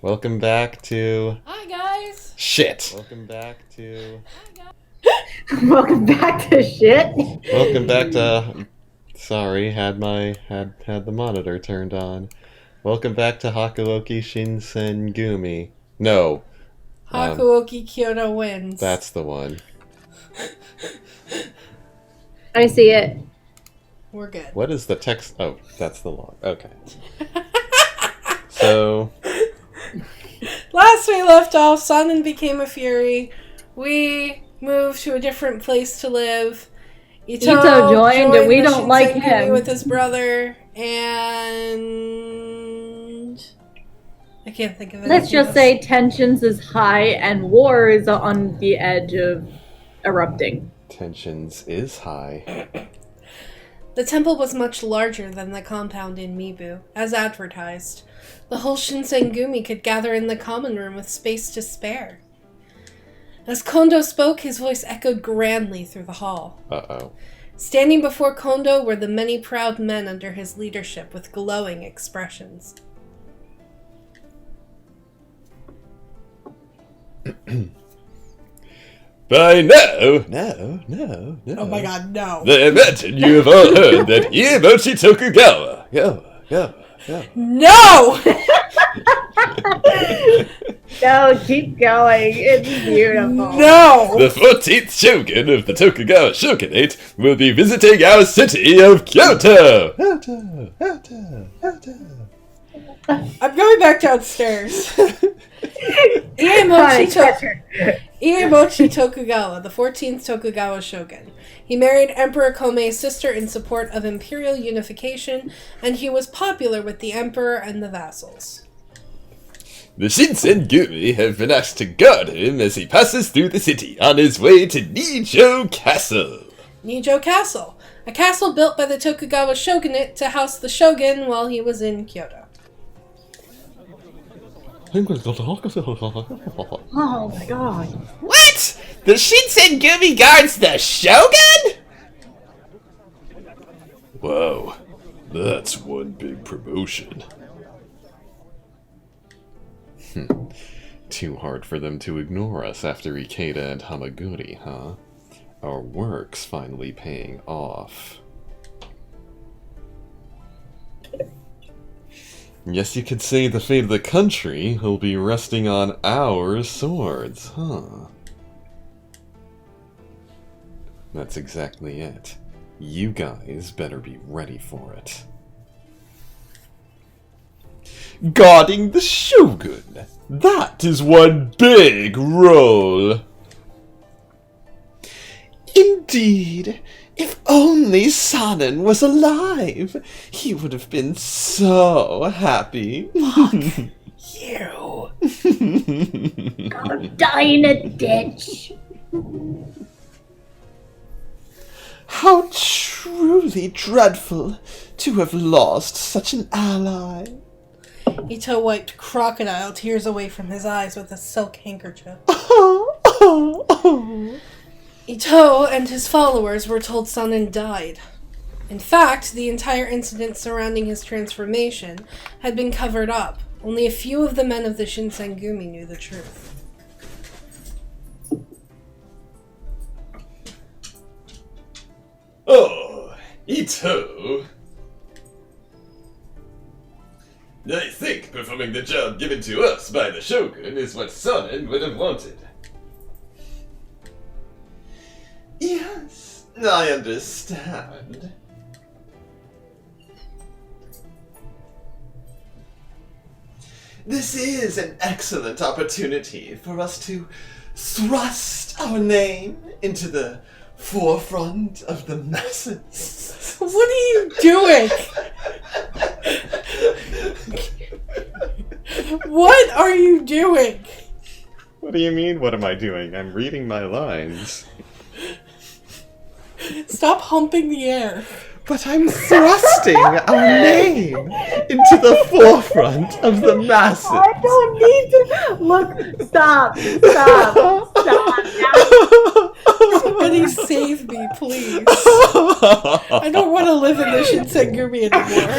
Welcome back to... Hi, guys! Shit! Welcome back to... Welcome back to shit. Welcome back to... Sorry, had the monitor turned on. Welcome back to Hakuoki Shinsengumi. No. Hakuoki Kyoto wins. That's the one. I see it. We're good. What is the text? Oh, that's the log. Okay. So... Last we left off, Sanan became a fury. We moved to a different place to live. Ito joined and we don't like him. With his brother, and... I can't think of it. Let's just say tensions is high and war is on the edge of erupting. Tensions is high. The temple was much larger than the compound in Mibu, as advertised. The whole Shinsengumi could gather in the common room with space to spare. As Kondo spoke, his voice echoed grandly through the hall. Uh-oh. Standing before Kondo were the many proud men under his leadership with glowing expressions. By now... No. Oh my god, no. I imagine you have all heard that Iemochi Tokugawa... Go. No! No, keep going. It's beautiful. No! The 14th shogun of the Tokugawa shogunate will be visiting our city of Kyoto! I'm going back downstairs. Iemochi Tokugawa, the 14th Tokugawa shogun. He married Emperor Komei's sister in support of imperial unification, and he was popular with the emperor and the vassals. The Shinsengumi have been asked to guard him as he passes through the city on his way to Nijo Castle. Nijo Castle, a castle built by the Tokugawa shogunate to house the shogun while he was in Kyoto. Oh my god. What? The Shinsengumi guards the shogun? Wow, that's one big promotion. Too hard for them to ignore us after Ikeda and Hamaguri, huh? Our work's finally paying off. Yes, you could say the fate of the country will be resting on our swords, huh? That's exactly it. You guys better be ready for it. Guarding the shogun! That is one big role! Indeed! If only Sanan was alive! He would have been so happy. Fuck you! Go die in a ditch! How truly dreadful to have lost such an ally. Ito wiped crocodile tears away from his eyes with a silk handkerchief. Ito and his followers were told Sanan died. In fact, the entire incident surrounding his transformation had been covered up. Only a few of the men of the Shinsengumi knew the truth. Oh, Ito. I think performing the job given to us by the shogun is what Sanan would have wanted. Yes, I understand. This is an excellent opportunity for us to thrust our name into the forefront of the masses. What are you doing? What are you doing? What do you mean, what am I doing? I'm reading my lines. Stop humping the air. But I'm thrusting our name into the forefront of the masses. I don't need to. Look, stop. Somebody save me, please. I don't want to live in the Shinsengumi anymore.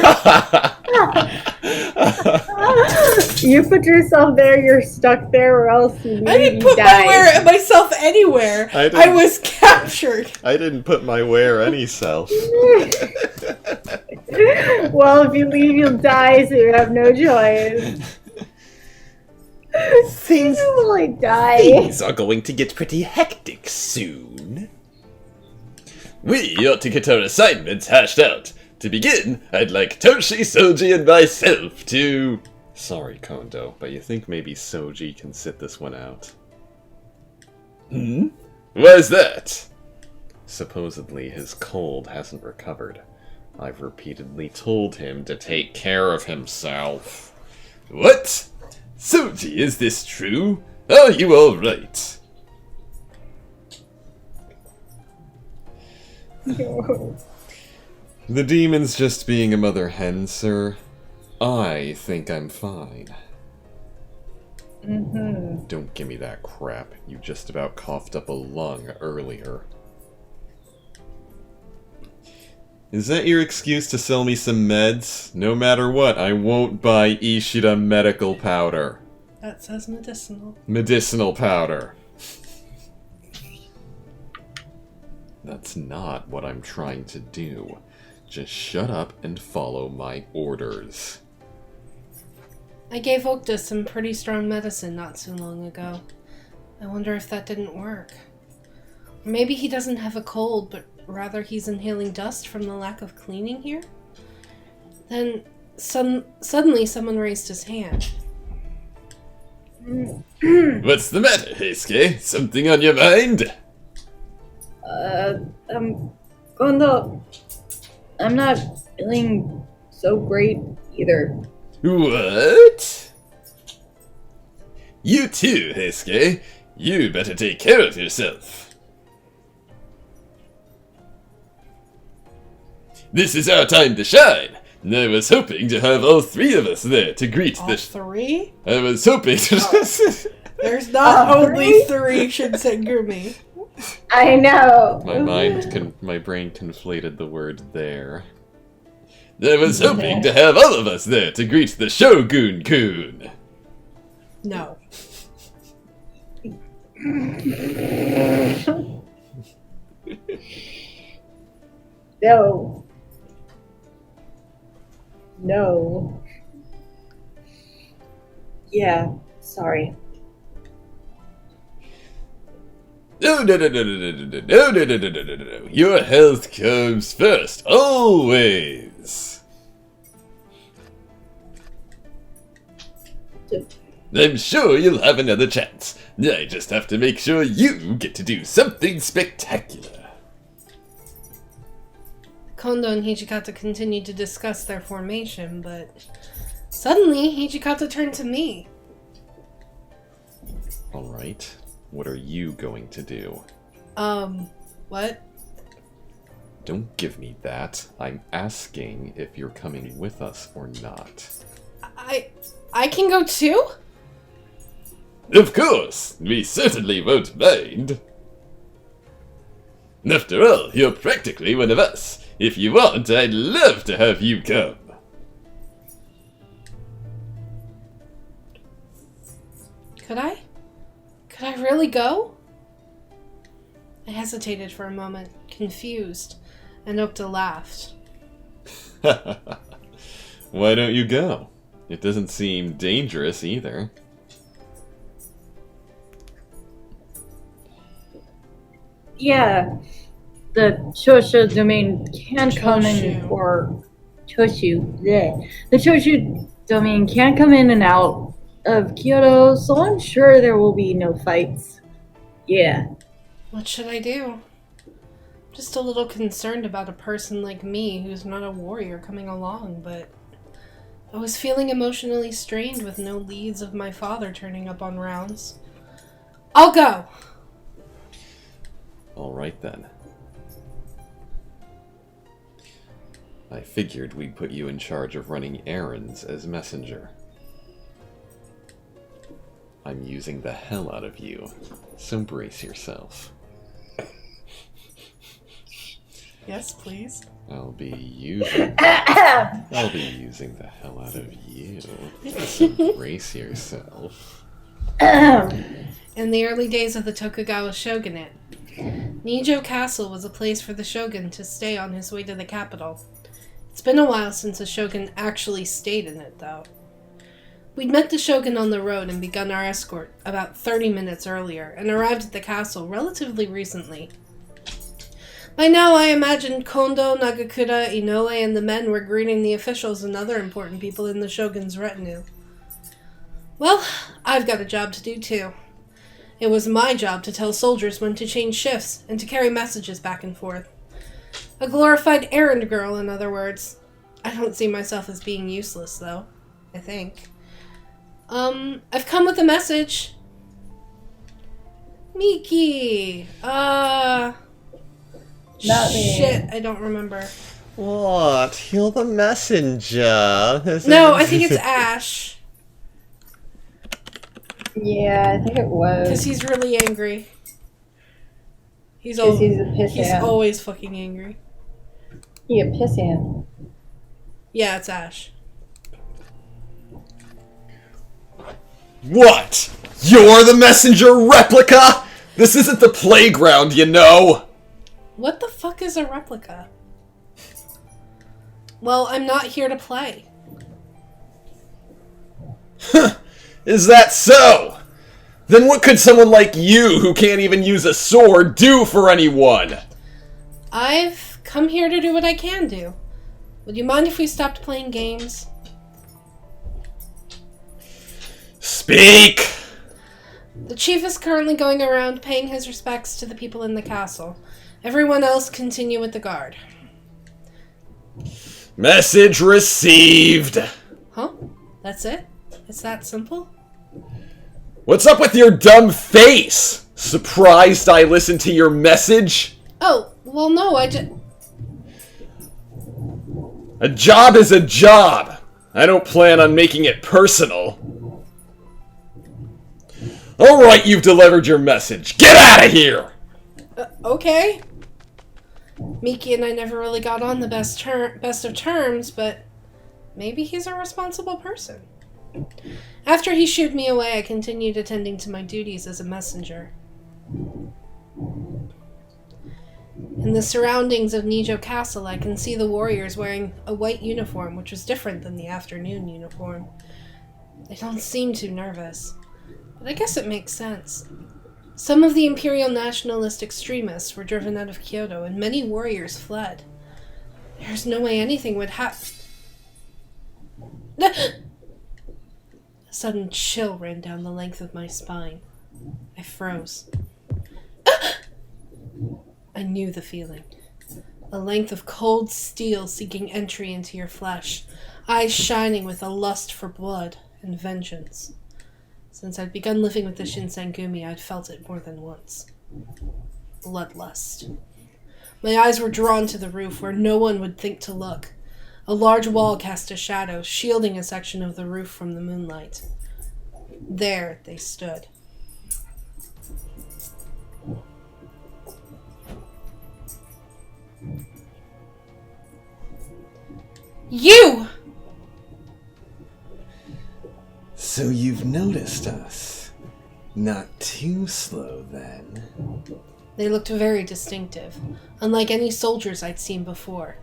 You put yourself there, you're stuck there, or else you I didn't put myself anywhere. I was captured. I didn't put my where any self. Well, if you leave, you'll die, so you have no choice. Things You'll die. Things are going to get pretty hectic soon. We ought to get our assignments hashed out. To begin, I'd like Toshi, Soji, and myself to... Sorry, Kondo, but you think maybe Soji can sit this one out? Hmm? Why's that? Supposedly his cold hasn't recovered. I've repeatedly told him to take care of himself. What? Soji, is this true? Are you alright? The demon's just being a mother hen, sir. I think I'm fine. Don't give me that crap. You just about coughed up a lung earlier. Is that your excuse to sell me some meds? No matter what, I won't buy Ishida medical powder. That says medicinal. Medicinal powder. That's not what I'm trying to do. Just shut up and follow my orders. I gave Okta some pretty strong medicine not too long ago. I wonder if that didn't work. Or maybe he doesn't have a cold, but rather he's inhaling dust from the lack of cleaning here? Then suddenly someone raised his hand. What's the matter, Heisuke? Something on your mind? Kondo, I'm not feeling so great either. What? You too, Heisuke. You better take care of yourself. This is our time to shine. I was hoping to have all three of us there to greet All three? I was hoping to... There's not only three Shinsengumi. I know. My brain conflated the word there. I was hoping to have all of us there to greet the Shogun-kun. No. No. No. Yeah, sorry. No. Your health comes first, always. I'm sure you'll have another chance. I just have to make sure you get to do something spectacular. Kondo and Hijikata continued to discuss their formation, but suddenly Hijikata turned to me. Alright, what are you going to do? What? Don't give me that. I'm asking if you're coming with us or not. I can go too? Of course! We certainly won't mind. After all, you're practically one of us. If you want, I'd love to have you come. Could I? Could I really go? I hesitated for a moment, confused, and Okta laughed. Why don't you go? It doesn't seem dangerous either. Yeah, the Choshu domain can come in, or Choshu, bleh. The Choshu domain can come in and out of Kyoto, so I'm sure there will be no fights. Yeah. What should I do? Just a little concerned about a person like me who's not a warrior coming along, but I was feeling emotionally strained with no leads of my father turning up on rounds. I'll go! Alright then. I figured we'd put you in charge of running errands as messenger. I'm using the hell out of you, so brace yourself. Yes, please. I'll be using the hell out of you. So brace yourself. In the early days of the Tokugawa shogunate, Nijo Castle was a place for the shogun to stay on his way to the capital. It's been a while since the shogun actually stayed in it, though. We'd met the shogun on the road and begun our escort about 30 minutes earlier, and arrived at the castle relatively recently. By now, I imagined Kondo, Nagakura, Inoue, and the men were greeting the officials and other important people in the shogun's retinue. Well, I've got a job to do, too. It was my job to tell soldiers when to change shifts and to carry messages back and forth. A glorified errand girl, in other words. I don't see myself as being useless, though. I think. I've come with a message. Miki! Not me. Shit, I don't remember. What? You're the messenger. No, I think it's Ash. Yeah, I think it was. Because he's really angry. He's Because he's a pissant. He's always fucking angry. He a pissant. Yeah, it's Ash. What? You're the messenger replica? This isn't the playground, you know. What the fuck is a replica? Well, I'm not here to play. Is that so? Then what could someone like you, who can't even use a sword, do for anyone? I've come here to do what I can do. Would you mind if we stopped playing games? Speak! The chief is currently going around paying his respects to the people in the castle. Everyone else continue with the guard. Message received. Huh? That's it? It's that simple? What's up with your dumb face? Surprised I listened to your message? Oh, well no, I just... A job is a job. I don't plan on making it personal. Alright, you've delivered your message. Get out of here! Okay. Miki and I never really got on the best of terms, but maybe he's a responsible person. After he shooed me away, I continued attending to my duties as a messenger. In the surroundings of Nijo Castle, I can see the warriors wearing a white uniform, which was different than the afternoon uniform. They don't seem too nervous, but I guess it makes sense. Some of the imperial nationalist extremists were driven out of Kyoto, and many warriors fled. There's no way anything would happen. A sudden chill ran down the length of my spine. I froze. I knew the feeling. A length of cold steel seeking entry into your flesh, eyes shining with a lust for blood and vengeance. Since I'd begun living with the Shinsengumi, I'd felt it more than once. Bloodlust. My eyes were drawn to the roof, where no one would think to look. A large wall cast a shadow, shielding a section of the roof from the moonlight. There they stood. You! So you've noticed us. Not too slow, then. They looked very distinctive, unlike any soldiers I'd seen before.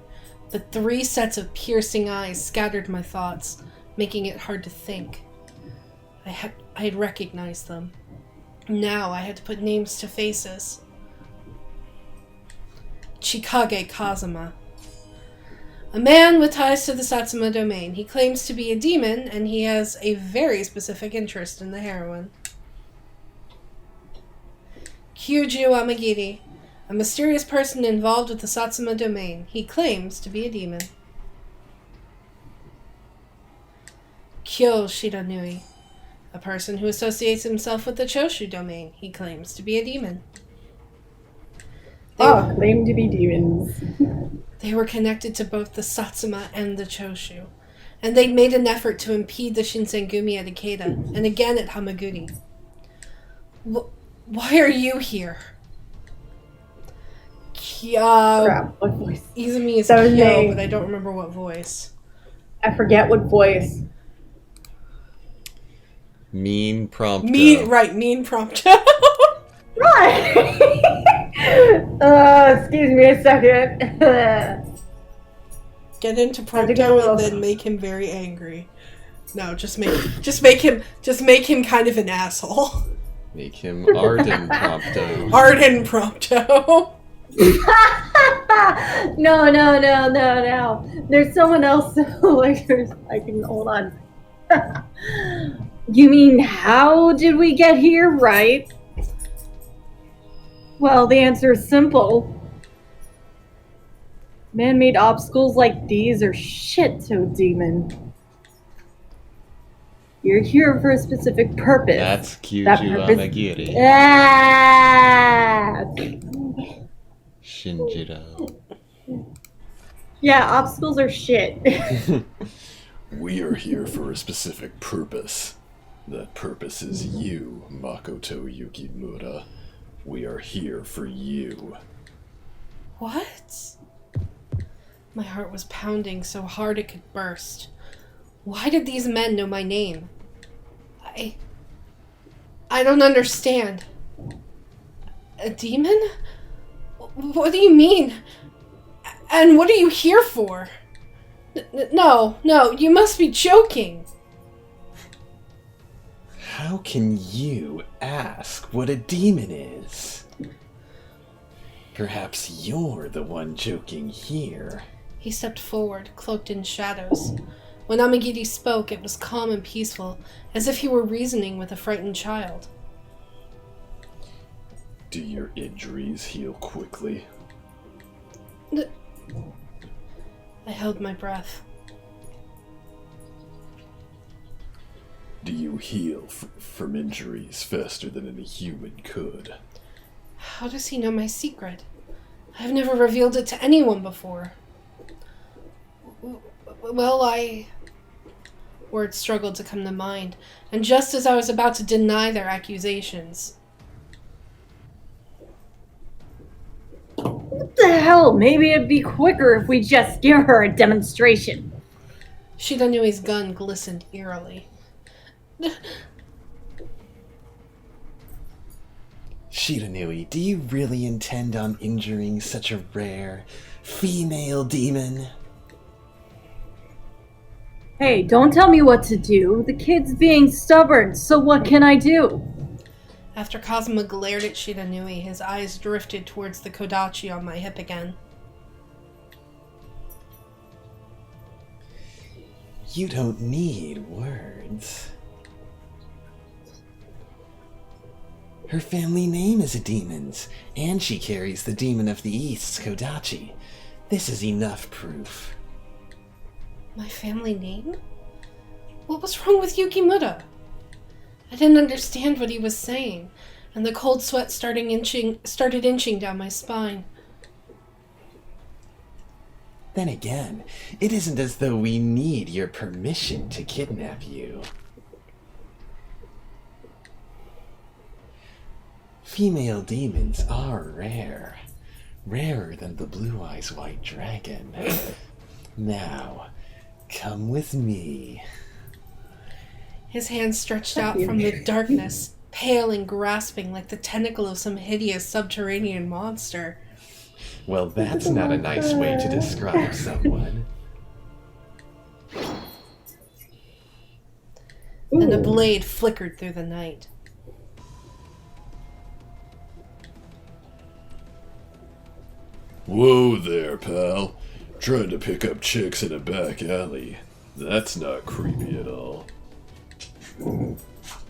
But 3 sets of piercing eyes scattered my thoughts, making it hard to think. I had recognized them. Now I had to put names to faces. Chikage Kazuma. A man with ties to the Satsuma domain. He claims to be a demon, and he has a very specific interest in the heroine. Kyuju Amagiri. A mysterious person involved with the Satsuma domain. He claims to be a demon. Kyo Shiranui. A person who associates himself with the Choshu domain. He claims to be a demon. Claim to be demons. They were connected to both the Satsuma and the Choshu, and they'd made an effort to impede the Shinsengumi at Ikeda, and again at Hamaguri. Why are you here? Crap, what voice? Izumi is That was Kyo, me. but I don't remember what voice. I forget what voice. Mean Prompto. Mean Prompto. Right! Excuse me a second. Get into How'd you go? Prompto and then make him very angry. No, just make him kind of an asshole. Make him Arden Prompto. Arden Prompto. No. There's someone else. Like, I can hold on. You mean, how did we get here, right? Well, the answer is simple. Man-made obstacles like these are shit to a demon. You're here for a specific purpose. That's Kyuju That purpose- Amagiri. Ah! Shinjiro. Yeah, obstacles are shit. We are here for a specific purpose. That purpose is you, Makoto Yukimura. We are here for you. What? My heart was pounding so hard it could burst. Why did these men know my name? I don't understand. A demon? What do you mean? And what are you here for? No, you must be joking. How can you ask what a demon is? Perhaps you're the one joking here. He stepped forward, cloaked in shadows. When Amagiri spoke, it was calm and peaceful, as if he were reasoning with a frightened child. Do your injuries heal quickly? I held my breath. Do you heal from injuries faster than any human could? How does he know my secret? I've never revealed it to anyone before. Well, Words struggled to come to mind, and just as I was about to deny their accusations... What the hell? Maybe it'd be quicker if we just give her a demonstration. Shidanui's gun glistened eerily. Shiranui, do you really intend on injuring such a rare female demon? Hey, don't tell me what to do. The kid's being stubborn, so what can I do? After Kazuma glared at Shiranui, his eyes drifted towards the kodachi on my hip again. You don't need words. Her family name is a demon's, and she carries the demon of the East's kodachi. This is enough proof. My family name? What was wrong with Yukimura? I didn't understand what he was saying, and the cold sweat started inching down my spine. Then again, it isn't as though we need your permission to kidnap you. Female demons are rare. Rarer than the Blue Eyes White Dragon. Now, come with me. His hand stretched out from the darkness, pale and grasping like the tentacle of some hideous subterranean monster. Well, that's not a nice way to describe someone. And a blade flickered through the night. Whoa there, pal. Trying to pick up chicks in a back alley. That's not creepy at all.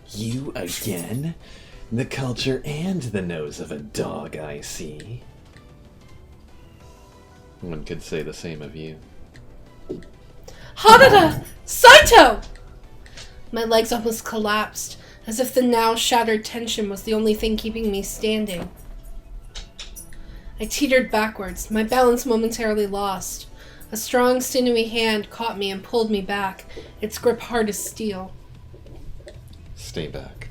You again? The culture and the nose of a dog, I see. One could say the same of you. Harada! Saito! My legs almost collapsed, as if the now shattered tension was the only thing keeping me standing. I teetered backwards, my balance momentarily lost. A strong, sinewy hand caught me and pulled me back, its grip hard as steel. Stay back.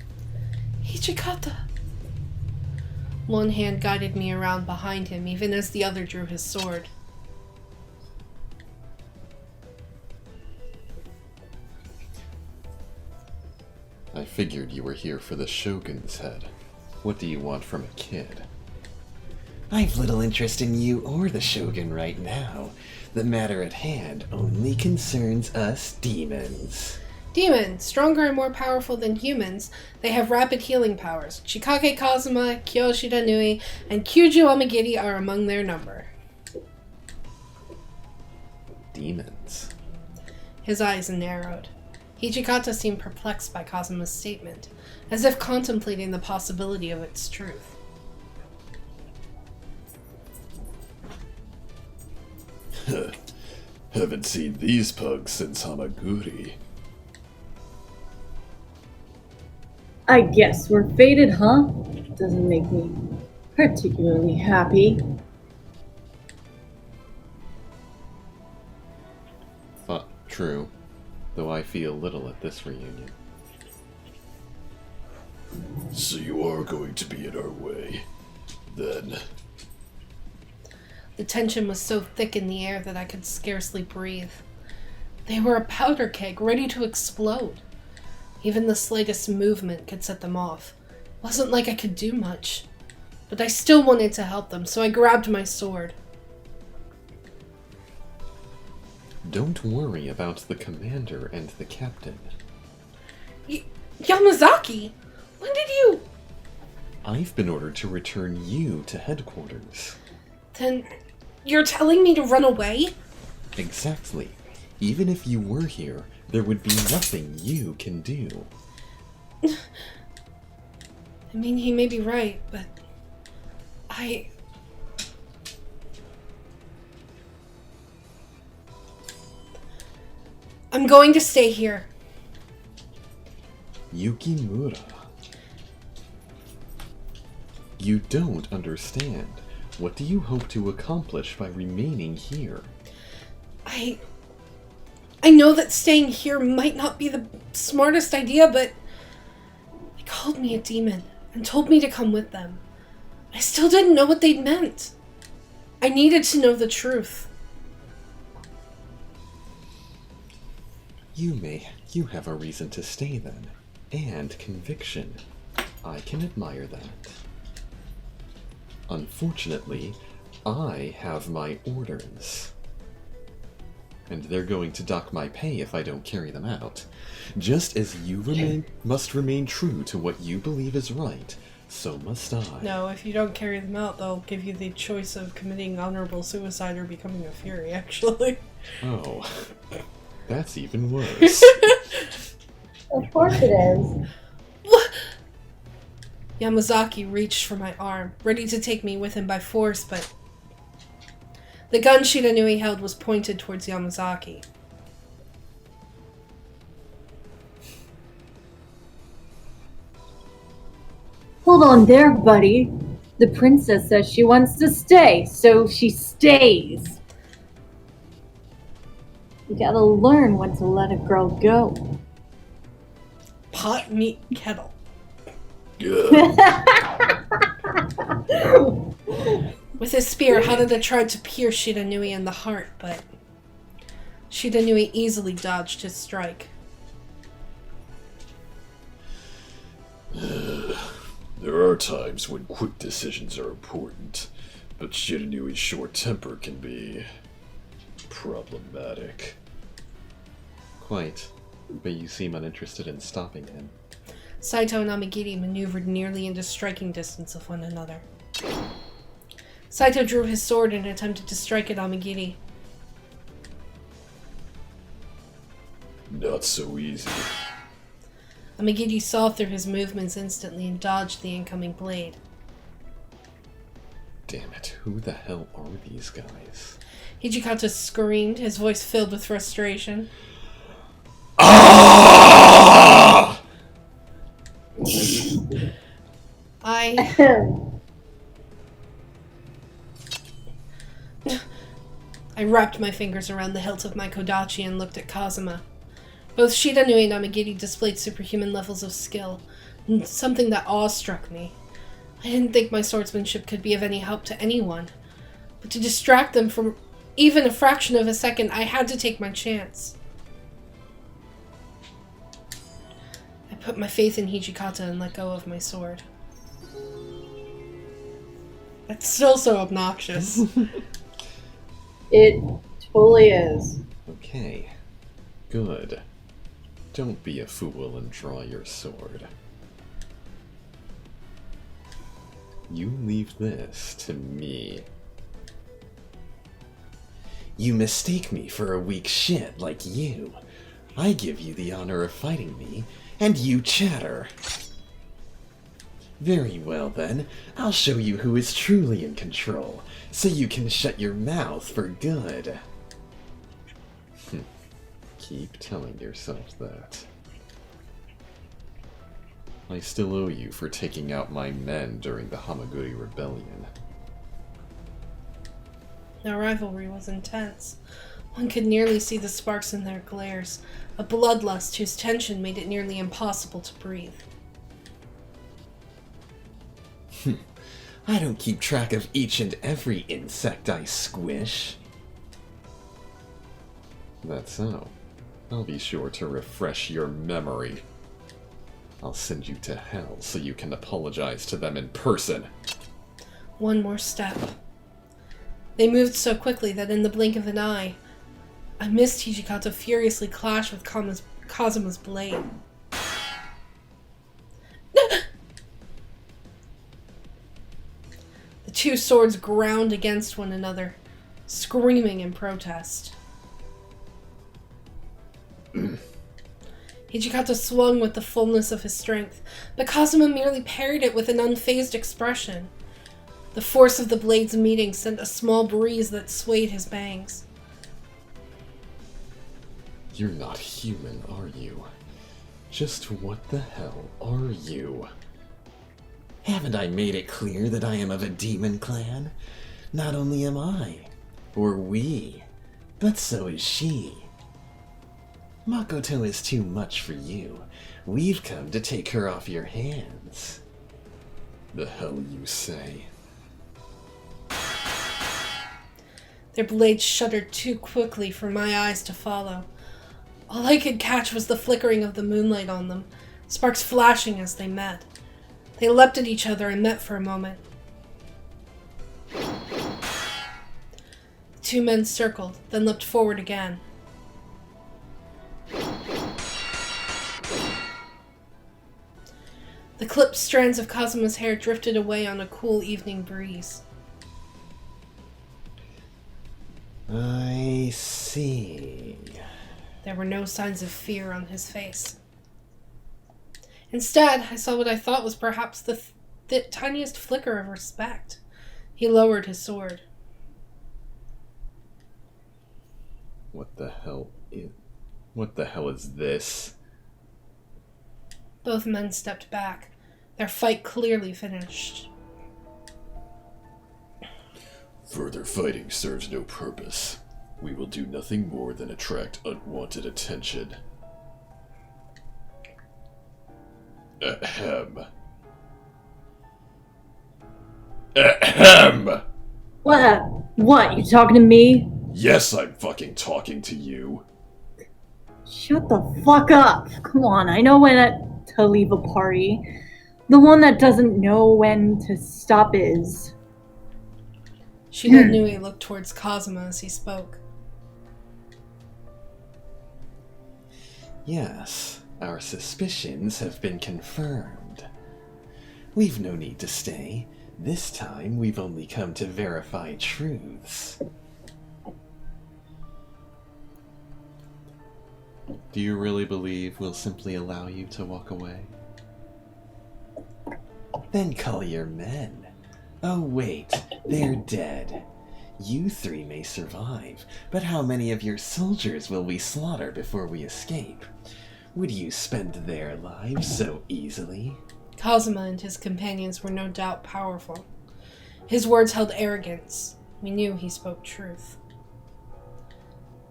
Hijikata! One hand guided me around behind him, even as the other drew his sword. I figured you were here for the Shogun's head. What do you want from a kid? I've little interest in you or the Shogun right now. The matter at hand only concerns us demons. Demons, stronger and more powerful than humans, they have rapid healing powers. Chikage Kazuma, Kyoshida Nui, and Kyuju Amagiri are among their number. Demons. His eyes narrowed. Hijikata seemed perplexed by Kazuma's statement, as if contemplating the possibility of its truth. Haven't seen these pugs since Hamaguri. I guess we're fated, huh? Doesn't make me particularly happy. True. Though I feel little at this reunion. So you are going to be in our way, then? The tension was so thick in the air that I could scarcely breathe. They were a powder keg, ready to explode. Even the slightest movement could set them off. It wasn't like I could do much. But I still wanted to help them, so I grabbed my sword. Don't worry about the commander and the captain. Yamazaki! When did you... I've been ordered to return you to headquarters. Then you're telling me to run away? Exactly. Even if you were here, there would be nothing you can do. I mean, he may be right, but... I'm going to stay here. Yukimura. You don't understand. What do you hope to accomplish by remaining here? I know that staying here might not be the smartest idea, but they called me a demon and told me to come with them. I still didn't know what they'd meant. I needed to know the truth. You have a reason to stay then, and conviction. I can admire that. Unfortunately, I have my orders. And they're going to dock my pay if I don't carry them out. Just as you must remain true to what you believe is right, so must I. No, if you don't carry them out, they'll give you the choice of committing honorable suicide or becoming a fury, actually. Oh, that's even worse. Of course it is. What? Yamazaki reached for my arm, ready to take me with him by force, but the gun Shiranui held was pointed towards Yamazaki. Hold on there, buddy. The princess says she wants to stay, so she stays. You gotta learn when to let a girl go. Pot, meat, kettle. With his spear, Harada tried to pierce Shiranui in the heart, but Shiranui easily dodged his strike. There are times when quick decisions are important, but Shiranui's short temper can be problematic. Quite, but you seem uninterested in stopping him. Saito and Amagiri maneuvered nearly into striking distance of one another. Saito drew his sword and attempted to strike at Amagiri. Not so easy. Amagiri saw through his movements instantly and dodged the incoming blade. Damn it, who the hell are these guys? Hijikata screamed, his voice filled with frustration. Ah! I wrapped my fingers around the hilt of my kodachi and looked at Kazuma. Both Shiranui and Amagiri displayed superhuman levels of skill, something that awestruck me. I didn't think my swordsmanship could be of any help to anyone. But to distract them for even a fraction of a second, I had to take my chance. I put my faith in Hijikata and let go of my sword. That's still so obnoxious. It totally is. Okay. Good. Don't be a fool and draw your sword. You leave this to me. You mistake me for a weak shit like you. I give you the honor of fighting me, and you chatter. Very well then, I'll show you who is truly in control, so you can shut your mouth for good. Keep telling yourself that. I still owe you for taking out my men during the Hamaguri Rebellion. Their rivalry was intense. One could nearly see the sparks in their glares, a bloodlust whose tension made it nearly impossible to breathe. I don't keep track of each and every insect I squish. That's so. I'll be sure to refresh your memory. I'll send you to hell so you can apologize to them in person. One more step. They moved so quickly that in the blink of an eye, I missed Hijikata furiously clash with Kazuma's blade. The two swords ground against one another, screaming in protest. Hijikata swung with the fullness of his strength, but Kazuma merely parried it with an unfazed expression. The force of the blades meeting sent a small breeze that swayed his bangs. You're not human, are you? Just what the hell are you? Haven't I made it clear that I am of a demon clan? Not only am I, or we, but so is she. Makoto is too much for you. We've come to take her off your hands. The hell you say? Their blades shuddered too quickly for my eyes to follow. All I could catch was the flickering of the moonlight on them, sparks flashing as they met. They leapt at each other and met for a moment. The two men circled, then leapt forward again. The clipped strands of Kazuma's hair drifted away on a cool evening breeze. I see. There were no signs of fear on his face. Instead, I saw what I thought was perhaps the tiniest flicker of respect. He lowered his sword. What the hell is this? Both men stepped back, their fight clearly finished. Further fighting serves no purpose. We will do nothing more than attract unwanted attention. Ahem. Ahem! What? You talking to me? Yes, I'm fucking talking to you. Shut the fuck up. Come on, I know when to leave a party. The one that doesn't know when to stop is. Shinsengumi looked towards Kazuma as he spoke. Yes, our suspicions have been confirmed. We've no need to stay. This time, we've only come to verify truths. Do you really believe we'll simply allow you to walk away? Then call your men. Oh wait, they're dead. You three may survive, but how many of your soldiers will we slaughter before we escape? Would you spend their lives so easily? Kazuma and his companions were no doubt powerful. His words held arrogance. We knew he spoke truth.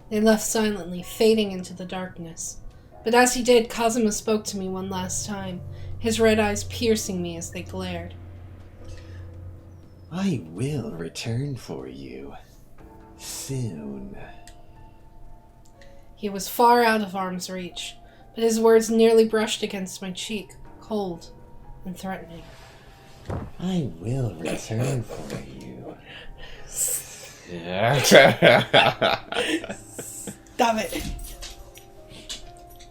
They left silently, fading into the darkness. But as he did, Kazuma spoke to me one last time, his red eyes piercing me as they glared. I will return for you. Soon. He was far out of arm's reach, but his words nearly brushed against my cheek, cold and threatening. I will return for you. Stop it.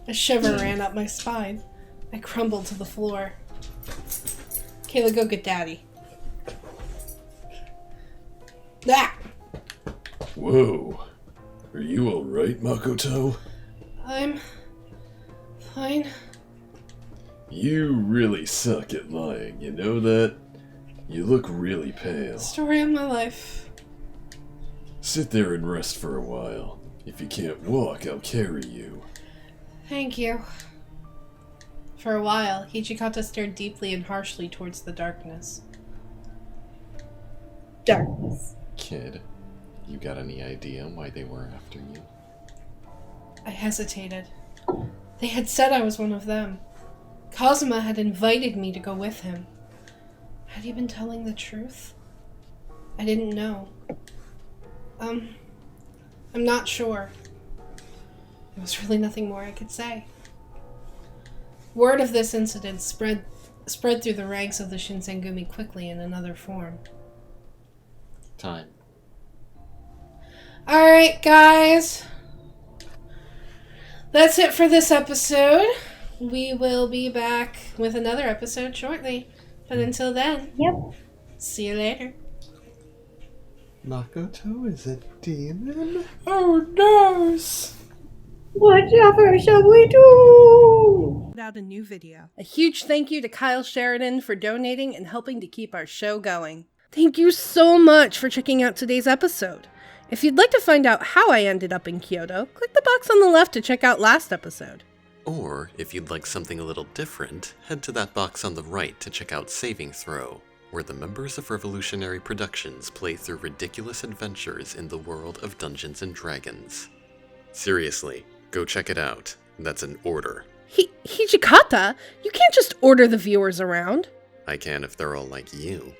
A shiver ran up my spine. I crumbled to the floor. Kayla, go get Daddy. Ah! Whoa. Are you alright, Makoto? I'm fine. You really suck at lying, you know that? You look really pale. Story of my life. Sit there and rest for a while. If you can't walk, I'll carry you. Thank you. For a while, Hijikata stared deeply and harshly towards the darkness. Darkness. Kid, you got any idea why they were after you? I hesitated. They had said I was one of them. Kazuma had invited me to go with him. Had he been telling the truth? I didn't know. I'm not sure. There was really nothing more I could say. Word of this incident spread through the ranks of the Shinsengumi quickly in another form. Time. Alright, guys. That's it for this episode. We will be back with another episode shortly. But until then, Yep. see you later. Makoto is a demon? Oh, no! Whatever shall we do? Out a new video. A huge thank you to Kyle Sheridan for donating and helping to keep our show going. Thank you so much for checking out today's episode. If you'd like to find out how I ended up in Kyoto, click the box on the left to check out last episode. Or, if you'd like something a little different, head to that box on the right to check out Saving Throw, where the members of Revolutionary Productions play through ridiculous adventures in the world of Dungeons & Dragons. Seriously, go check it out. That's an order. Hijikata? You can't just order the viewers around. I can if they're all like you.